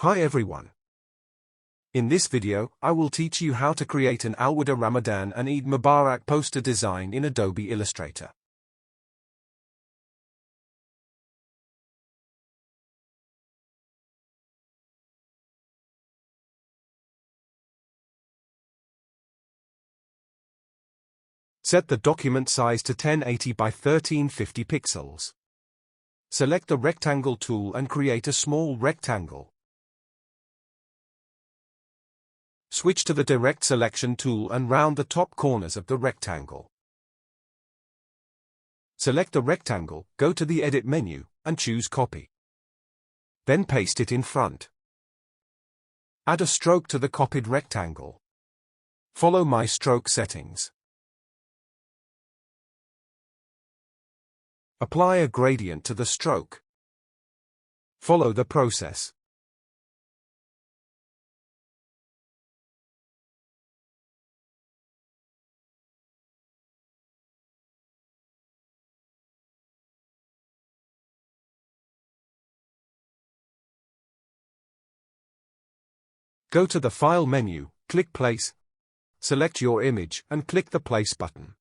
Hi everyone. In this video, I will teach you how to create an Alwida Ramadan and Eid Mubarak poster design in Adobe Illustrator. Set the document size to 1080 by 1350 pixels. Select the rectangle tool and create a small rectangle. Switch to the direct selection tool and round the top corners of the rectangle. Select the rectangle, go to the Edit menu, and choose Copy. Then paste it in front. Add a stroke to the copied rectangle. Follow my stroke settings. Apply a gradient to the stroke. Follow the process. Go to the File menu, click Place. Select your image and click the Place button.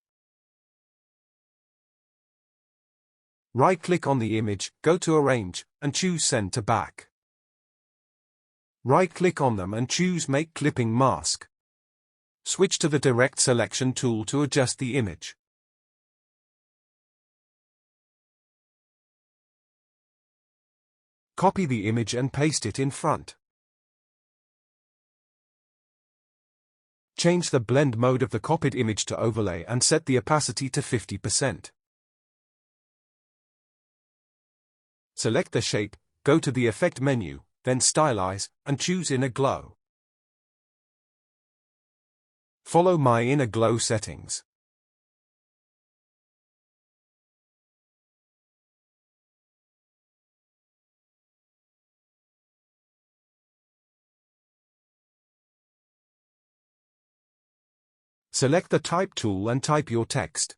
Right-click on the image, go to Arrange, and choose Send to Back. Right-click on them and choose Make Clipping Mask. Switch to the Direct Selection tool to adjust the image. Copy the image and paste it in front. Change the blend mode of the copied image to overlay and set the opacity to 50%. Select the shape, go to the Effect menu, then Stylize, and choose Inner Glow. Follow my Inner Glow settings. Select the Type tool and type your text.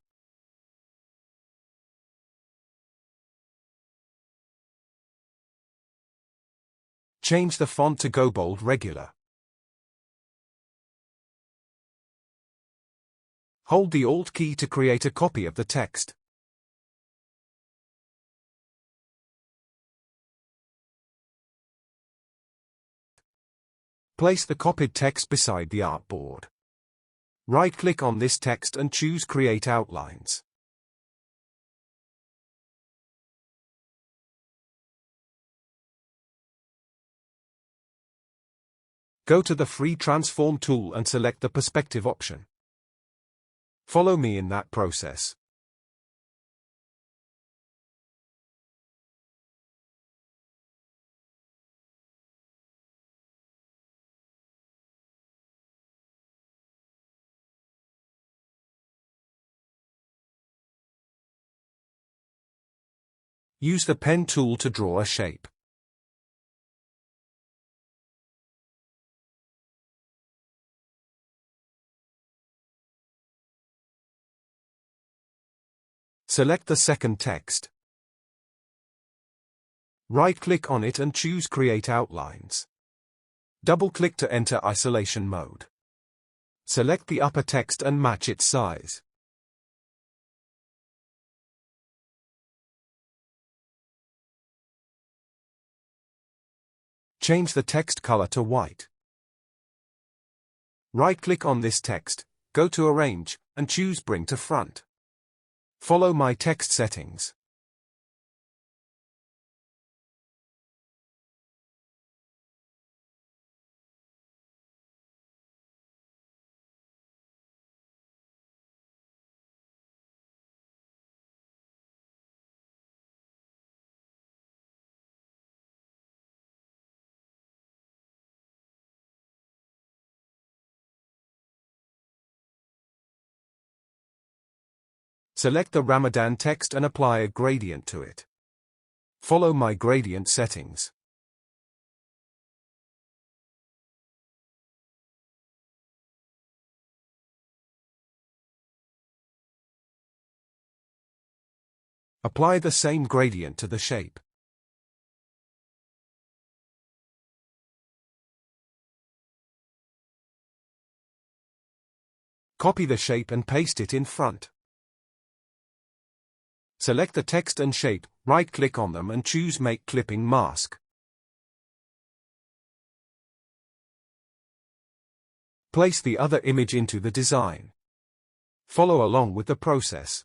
Change the font to Go Bold Regular. Hold the Alt key to create a copy of the text. Place the copied text beside the artboard. Right-click on this text and choose Create Outlines. Go to the Free Transform tool and select the Perspective option. Follow me in that process. Use the Pen tool to draw a shape. Select the second text. Right-click on it and choose Create Outlines. Double-click to enter isolation mode. Select the upper text and match its size. Change the text color to white. Right-click on this text, go to Arrange, and choose Bring to Front. Follow my text settings. Select the Ramadan text and apply a gradient to it. Follow my gradient settings. Apply the same gradient to the shape. Copy the shape and paste it in front. Select the text and shape, right-click on them and choose Make Clipping Mask. Place the other image into the design. Follow along with the process.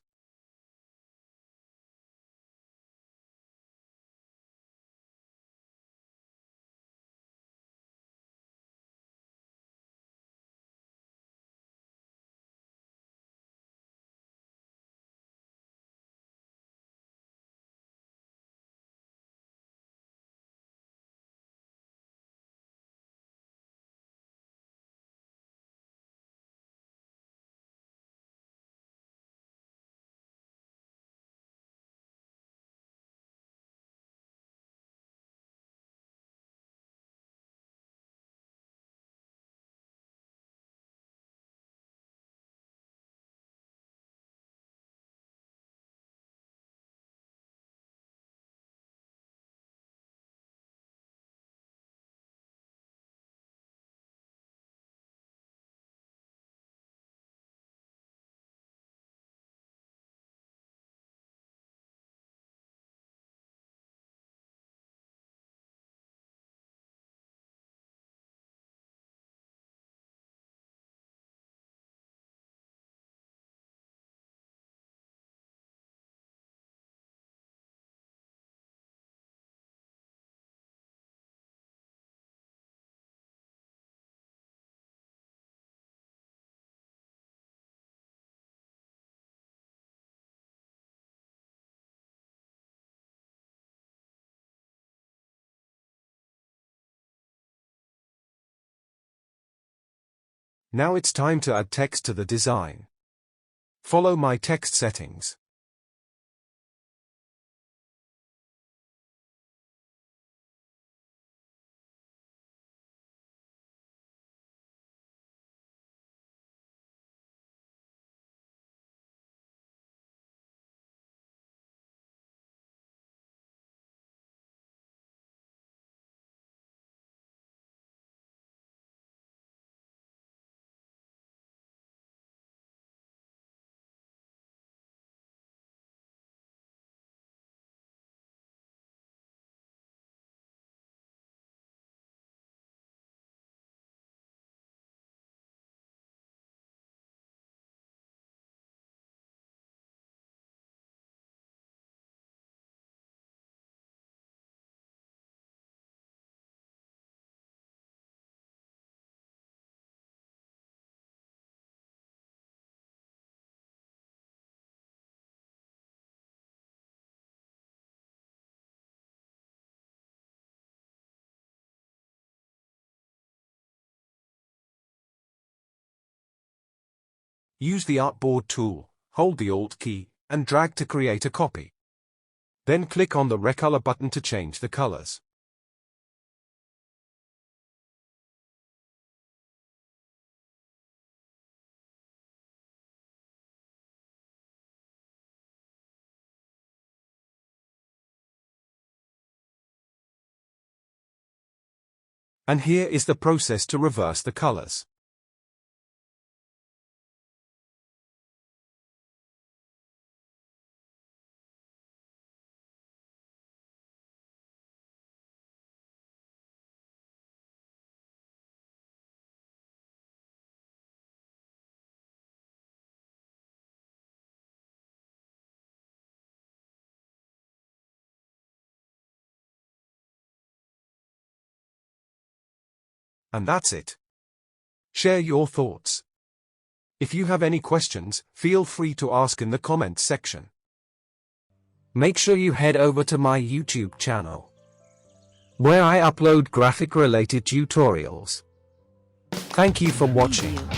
Now it's time to add text to the design. Follow my text settings. Use the Artboard tool, hold the Alt key, and drag to create a copy. Then click on the Recolor button to change the colors. And here is the process to reverse the colors. And that's it. Share your thoughts. If you have any questions, feel free to ask in the comments section. Make sure you head over to my YouTube channel, where I upload graphic-related tutorials. Thank you for watching.